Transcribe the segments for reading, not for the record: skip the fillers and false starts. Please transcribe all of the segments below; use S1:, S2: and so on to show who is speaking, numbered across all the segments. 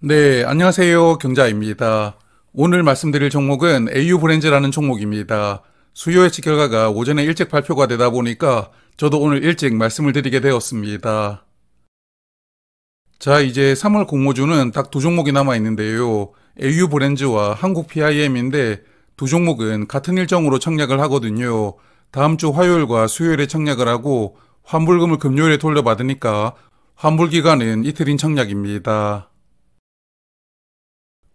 S1: 네, 안녕하세요. 경자입니다. 오늘 말씀드릴 종목은 AU 브랜즈라는 종목입니다. 수요 예측 결과가 오전에 일찍 발표가 되다 보니까 저도 오늘 일찍 말씀을 드리게 되었습니다. 자, 이제 3월 공모주는 딱 두 종목이 남아 있는데요. AU 브랜즈와 한국 PIM인데 두 종목은 같은 일정으로 청약을 하거든요. 다음 주 화요일과 수요일에 청약을 하고 환불금을 금요일에 돌려받으니까 환불 기간은 이틀인 청약입니다.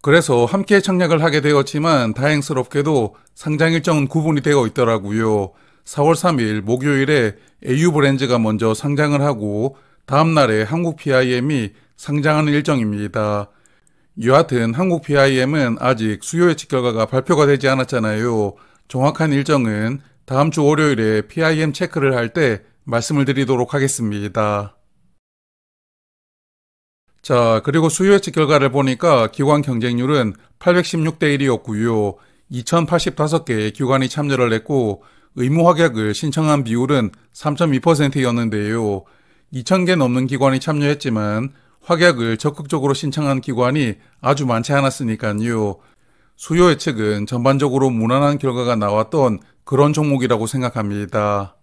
S1: 그래서 함께 청약을 하게 되었지만 다행스럽게도 상장 일정은 구분이 되어 있더라고요. 4월 3일 목요일에 AU 브랜즈가 먼저 상장을 하고 다음 날에 한국 PIM이 상장하는 일정입니다. 여하튼 한국 PIM은 아직 수요 예측 결과가 발표가 되지 않았잖아요. 정확한 일정은 다음 주 월요일에 PIM 체크를 할 때 말씀을 드리도록 하겠습니다. 자, 그리고 수요 예측 결과를 보니까 기관 경쟁률은 816대 1이었고요. 2085개의 기관이 참여를 했고 의무 확약을 신청한 비율은 3.2%였는데요. 2000개 넘는 기관이 참여했지만 확약을 적극적으로 신청한 기관이 아주 많지 않았으니까요. 수요 예측은 전반적으로 무난한 결과가 나왔던 그런 종목이라고 생각합니다.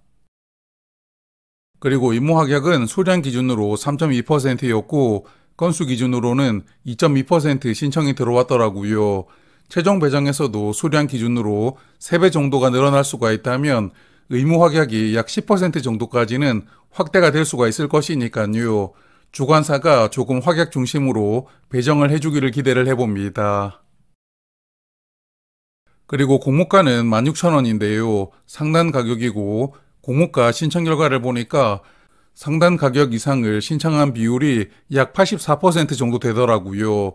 S1: 그리고 의무 확약은 수량 기준으로 3.2%였고 건수 기준으로는 2.2% 신청이 들어왔더라고요. 최종 배정에서도 수량 기준으로 3배 정도가 늘어날 수가 있다면 의무 확약이 약 10% 정도까지는 확대가 될 수가 있을 것이니까요. 주관사가 조금 확약 중심으로 배정을 해주기를 기대를 해봅니다. 그리고 공모가는 16,000원인데요. 상단 가격이고 공모가 신청 결과를 보니까 상단 가격 이상을 신청한 비율이 약 84% 정도 되더라고요.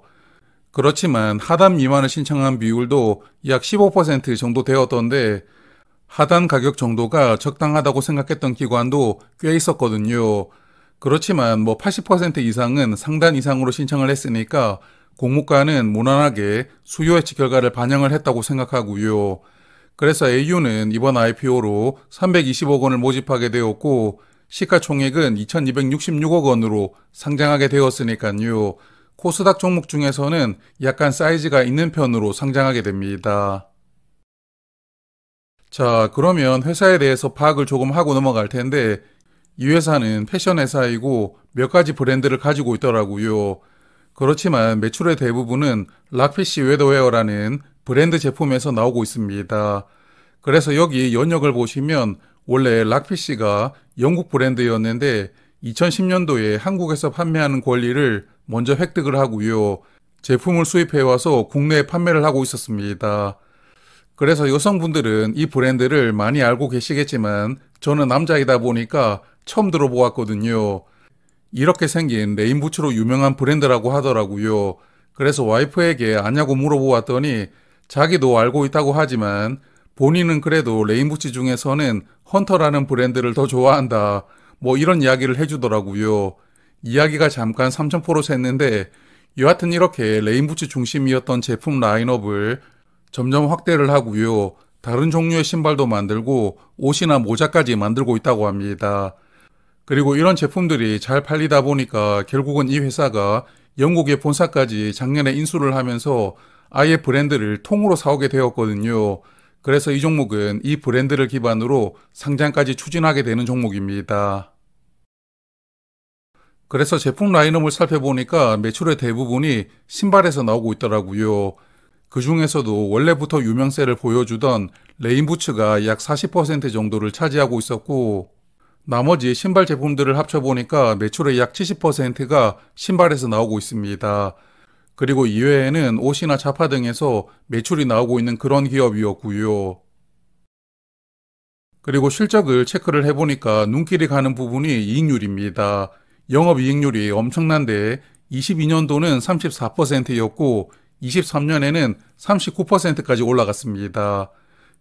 S1: 그렇지만 하단 미만을 신청한 비율도 약 15% 정도 되었던데 하단 가격 정도가 적당하다고 생각했던 기관도 꽤 있었거든요. 그렇지만 80% 이상은 상단 이상으로 신청을 했으니까 공모가는 무난하게 수요 예측 결과를 반영을 했다고 생각하고요. 그래서 AU는 이번 IPO로 320억 원을 모집하게 되었고 시가총액은 2266억 원으로 상장하게 되었으니까요. 코스닥 종목 중에서는 약간 사이즈가 있는 편으로 상장하게 됩니다. 자, 그러면 회사에 대해서 파악을 조금 하고 넘어갈 텐데 이 회사는 패션 회사이고 몇 가지 브랜드를 가지고 있더라고요. 그렇지만 매출의 대부분은 락피쉬 웨더웨어라는 브랜드 제품에서 나오고 있습니다. 그래서 여기 연역을 보시면 원래 락피쉬가 영국 브랜드였는데 2010년도에 한국에서 판매하는 권리를 먼저 획득을 하고요. 제품을 수입해와서 국내에 판매를 하고 있었습니다. 그래서 여성분들은 이 브랜드를 많이 알고 계시겠지만 저는 남자이다 보니까 처음 들어보았거든요. 이렇게 생긴 레인부츠로 유명한 브랜드라고 하더라고요. 그래서 와이프에게 아냐고 물어보았더니 자기도 알고 있다고 하지만 본인은 그래도 레인부츠 중에서는 헌터라는 브랜드를 더 좋아한다. 이런 이야기를 해주더라고요. 이야기가 잠깐 3000%로 샜는데 여하튼 이렇게 레인부츠 중심이었던 제품 라인업을 점점 확대를 하고요. 다른 종류의 신발도 만들고 옷이나 모자까지 만들고 있다고 합니다. 그리고 이런 제품들이 잘 팔리다 보니까 결국은 이 회사가 영국의 본사까지 작년에 인수를 하면서 아예 브랜드를 통으로 사오게 되었거든요. 그래서 이 종목은 이 브랜드를 기반으로 상장까지 추진하게 되는 종목입니다. 그래서 제품 라인업을 살펴보니까 매출의 대부분이 신발에서 나오고 있더라고요. 그 중에서도 원래부터 유명세를 보여주던 레인부츠가 약 40% 정도를 차지하고 있었고 나머지 신발 제품들을 합쳐보니까 매출의 약 70%가 신발에서 나오고 있습니다. 그리고 이외에는 옷이나 자파 등에서 매출이 나오고 있는 그런 기업이었고요. 그리고 실적을 체크를 해보니까 눈길이 가는 부분이 이익률입니다. 영업이익률이 엄청난데 22년도는 34%였고 23년에는 39%까지 올라갔습니다.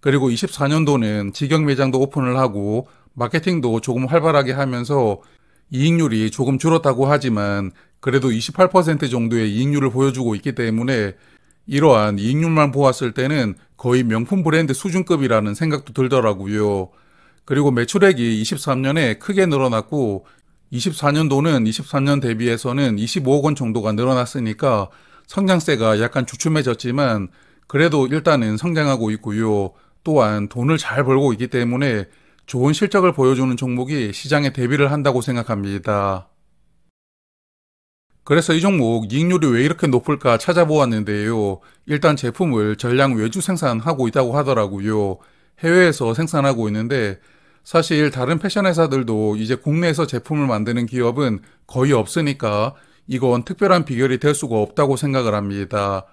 S1: 그리고 24년도는 직영 매장도 오픈을 하고 마케팅도 조금 활발하게 하면서 이익률이 조금 줄었다고 하지만 그래도 28% 정도의 이익률을 보여주고 있기 때문에 이러한 이익률만 보았을 때는 거의 명품 브랜드 수준급이라는 생각도 들더라고요. 그리고 매출액이 23년에 크게 늘어났고 24년도는 23년 대비해서는 25억 원 정도가 늘어났으니까 성장세가 약간 주춤해졌지만 그래도 일단은 성장하고 있고요. 또한 돈을 잘 벌고 있기 때문에 좋은 실적을 보여주는 종목이 시장에 대비를 한다고 생각합니다. 그래서 이 종목 이익률이 왜 이렇게 높을까 찾아보았는데요. 일단 제품을 전량 외주 생산하고 있다고 하더라고요. 해외에서 생산하고 있는데 사실 다른 패션 회사들도 이제 국내에서 제품을 만드는 기업은 거의 없으니까 이건 특별한 비결이 될 수가 없다고 생각을 합니다.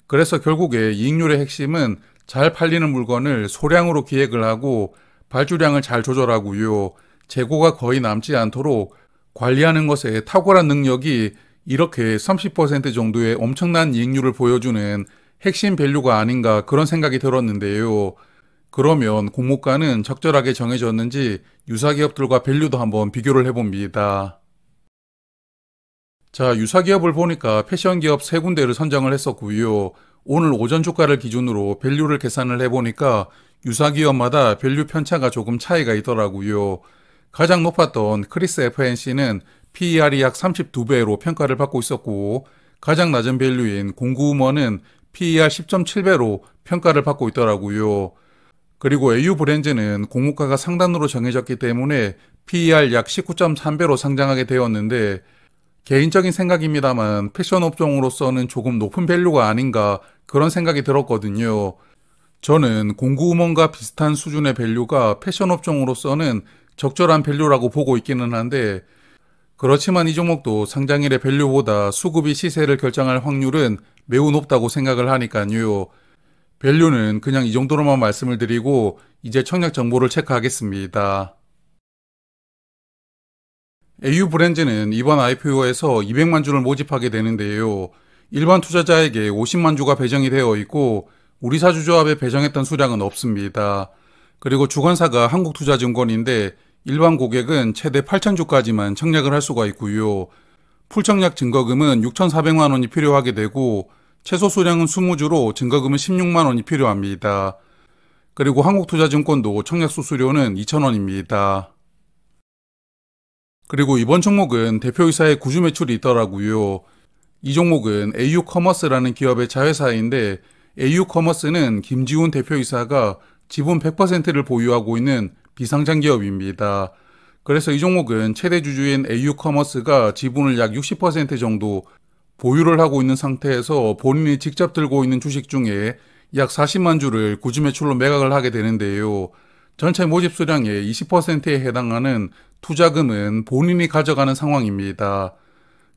S1: 그래서 결국에 이익률의 핵심은 잘 팔리는 물건을 소량으로 기획을 하고 발주량을 잘 조절하고요. 재고가 거의 남지 않도록 관리하는 것에 탁월한 능력이 이렇게 30% 정도의 엄청난 이익률을 보여주는 핵심 밸류가 아닌가 그런 생각이 들었는데요. 그러면 공모가는 적절하게 정해졌는지 유사기업들과 밸류도 한번 비교를 해봅니다. 자, 유사기업을 보니까 패션기업 세 군데를 선정을 했었고요. 오늘 오전 주가를 기준으로 밸류를 계산을 해보니까 유사기업마다 밸류 편차가 조금 차이가 있더라고요. 가장 높았던 크리스 FNC는 PER이 약 32배로 평가를 받고 있었고 가장 낮은 밸류인 공구우먼은 PER 10.7배로 평가를 받고 있더라고요. 그리고 AU 브랜드는 공모가가 상단으로 정해졌기 때문에 PER 약 19.3배로 상장하게 되었는데 개인적인 생각입니다만 패션 업종으로서는 조금 높은 밸류가 아닌가 그런 생각이 들었거든요. 저는 공구우먼과 비슷한 수준의 밸류가 패션 업종으로서는 적절한 밸류라고 보고 있기는 한데 그렇지만 이 종목도 상장일의 밸류보다 수급이 시세를 결정할 확률은 매우 높다고 생각을 하니까요. 밸류는 그냥 이 정도로만 말씀을 드리고 이제 청약 정보를 체크하겠습니다. AU 브랜드는 이번 IPO에서 200만 주를 모집하게 되는데요. 일반 투자자에게 50만 주가 배정이 되어 있고 우리사주조합에 배정했던 수량은 없습니다. 그리고 주관사가 한국투자증권인데 일반 고객은 최대 8,000주까지만 청약을 할 수가 있고요. 풀청약 증거금은 6,400만 원이 필요하게 되고 최소 수량은 20주로 증거금은 16만 원이 필요합니다. 그리고 한국투자증권도 청약 수수료는 2,000원입니다. 그리고 이번 종목은 대표이사의 구주 매출이 있더라고요. 이 종목은 AU커머스라는 기업의 자회사인데 AU커머스는 김지훈 대표이사가 지분 100%를 보유하고 있는 비상장 기업입니다. 그래서 이 종목은 최대 주주인 AU커머스가 지분을 약 60% 정도 보유를 하고 있는 상태에서 본인이 직접 들고 있는 주식 중에 약 40만 주를 구주 매출로 매각을 하게 되는데요. 전체 모집 수량의 20%에 해당하는 투자금은 본인이 가져가는 상황입니다.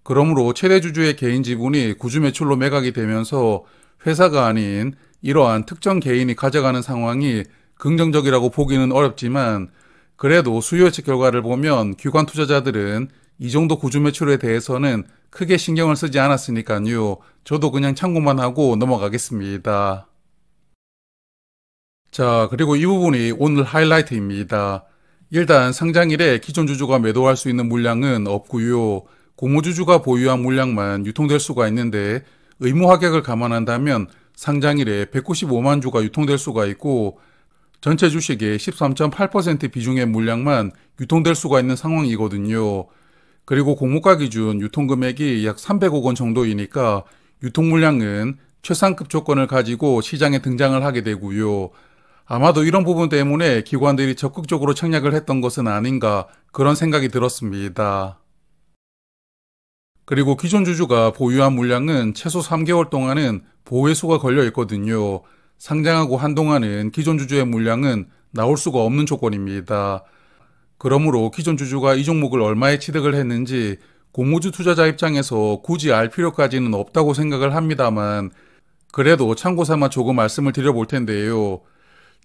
S1: 그러므로 최대 주주의 개인 지분이 구주 매출로 매각이 되면서 회사가 아닌 이러한 특정 개인이 가져가는 상황이 긍정적이라고 보기는 어렵지만 그래도 수요 예측 결과를 보면 기관 투자자들은 이 정도 구주 매출에 대해서는 크게 신경을 쓰지 않았으니까요. 저도 그냥 참고만 하고 넘어가겠습니다. 자, 그리고 이 부분이 오늘 하이라이트입니다. 일단 상장일에 기존 주주가 매도할 수 있는 물량은 없고요. 공모주주가 보유한 물량만 유통될 수가 있는데 의무 합격을 감안한다면 상장일에 195만 주가 유통될 수가 있고 전체 주식의 13.8% 비중의 물량만 유통될 수가 있는 상황이거든요. 그리고 공모가 기준 유통금액이 약 300억 원 정도이니까 유통 물량은 최상급 조건을 가지고 시장에 등장을 하게 되고요. 아마도 이런 부분 때문에 기관들이 적극적으로 청약을 했던 것은 아닌가 그런 생각이 들었습니다. 그리고 기존 주주가 보유한 물량은 최소 3개월 동안은 보호해소가 걸려 있거든요. 상장하고 한동안은 기존 주주의 물량은 나올 수가 없는 조건입니다. 그러므로 기존 주주가 이 종목을 얼마에 취득을 했는지 공모주 투자자 입장에서 굳이 알 필요까지는 없다고 생각을 합니다만 그래도 참고 삼아 조금 말씀을 드려볼 텐데요.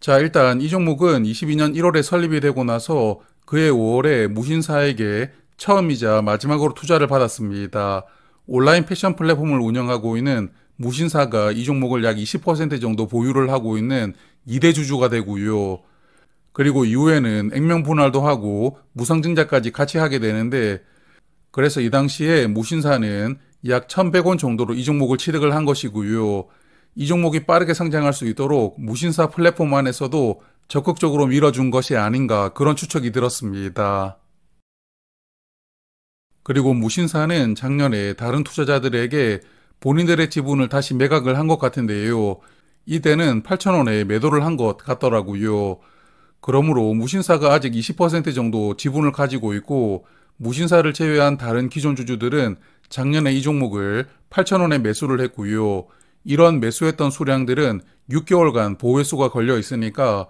S1: 자, 일단 이 종목은 22년 1월에 설립이 되고 나서 그해 5월에 무신사에게 처음이자 마지막으로 투자를 받았습니다. 온라인 패션 플랫폼을 운영하고 있는 무신사가 이 종목을 약 20% 정도 보유를 하고 있는 2대 주주가 되고요. 그리고 이후에는 액면 분할도 하고 무상증자까지 같이 하게 되는데 그래서 이 당시에 무신사는 약 1,100원 정도로 이 종목을 취득을 한 것이고요. 이 종목이 빠르게 상장할 수 있도록 무신사 플랫폼 안에서도 적극적으로 밀어준 것이 아닌가 그런 추측이 들었습니다. 그리고 무신사는 작년에 다른 투자자들에게 본인들의 지분을 다시 매각을 한 것 같은데요. 이때는 8,000원에 매도를 한 것 같더라고요. 그러므로 무신사가 아직 20% 정도 지분을 가지고 있고 무신사를 제외한 다른 기존 주주들은 작년에 이 종목을 8,000원에 매수를 했고요. 이런 매수했던 수량들은 6개월간 보회수가 걸려 있으니까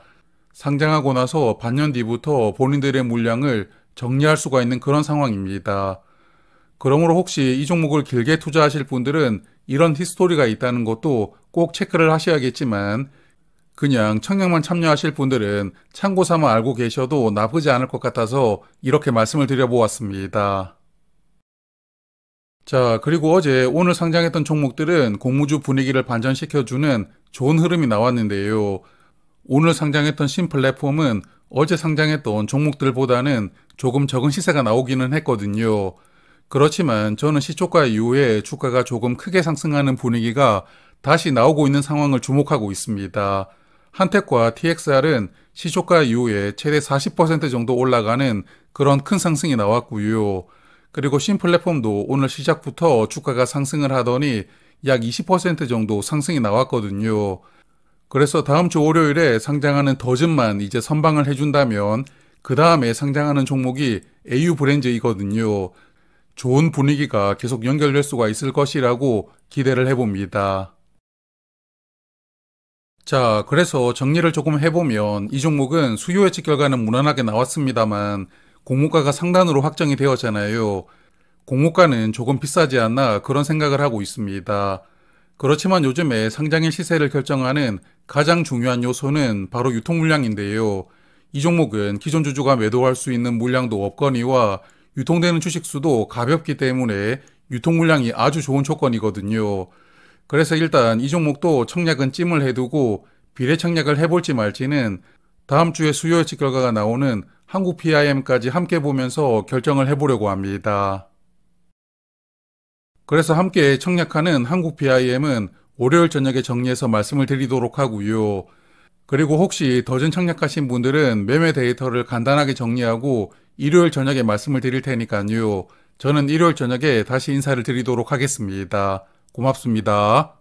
S1: 상장하고 나서 반년 뒤부터 본인들의 물량을 정리할 수가 있는 그런 상황입니다. 그러므로 혹시 이 종목을 길게 투자하실 분들은 이런 히스토리가 있다는 것도 꼭 체크를 하셔야겠지만 그냥 청약만 참여하실 분들은 참고 삼아 알고 계셔도 나쁘지 않을 것 같아서 이렇게 말씀을 드려보았습니다. 자, 그리고 어제 오늘 상장했던 종목들은 공무주 분위기를 반전시켜주는 좋은 흐름이 나왔는데요. 오늘 상장했던 신플랫폼은 어제 상장했던 종목들보다는 조금 적은 시세가 나오기는 했거든요. 그렇지만 저는 시초가 이후에 주가가 조금 크게 상승하는 분위기가 다시 나오고 있는 상황을 주목하고 있습니다. 한택과 TXR은 시초가 이후에 최대 40% 정도 올라가는 그런 큰 상승이 나왔고요. 그리고 신플랫폼도 오늘 시작부터 주가가 상승을 하더니 약 20% 정도 상승이 나왔거든요. 그래서 다음 주 월요일에 상장하는 더즌만 이제 선방을 해준다면 그 다음에 상장하는 종목이 AU 브랜즈이거든요. 좋은 분위기가 계속 연결될 수가 있을 것이라고 기대를 해봅니다. 자, 그래서 정리를 조금 해보면 이 종목은 수요 예측 결과는 무난하게 나왔습니다만 공모가가 상단으로 확정이 되었잖아요. 공모가는 조금 비싸지 않나 그런 생각을 하고 있습니다. 그렇지만 요즘에 상장일 시세를 결정하는 가장 중요한 요소는 바로 유통 물량인데요. 이 종목은 기존 주주가 매도할 수 있는 물량도 없거니와 유통되는 주식 수도 가볍기 때문에 유통 물량이 아주 좋은 조건이거든요. 그래서 일단 이 종목도 청약은 찜을 해두고 비례 청약을 해볼지 말지는 다음 주에 수요 예측 결과가 나오는 한국 PIM까지 함께 보면서 결정을 해보려고 합니다. 그래서 함께 청약하는 한국 PIM은 월요일 저녁에 정리해서 말씀을 드리도록 하고요. 그리고 혹시 더즌 청약하신 분들은 매매 데이터를 간단하게 정리하고 일요일 저녁에 말씀을 드릴 테니까요. 저는 일요일 저녁에 다시 인사를 드리도록 하겠습니다. 고맙습니다.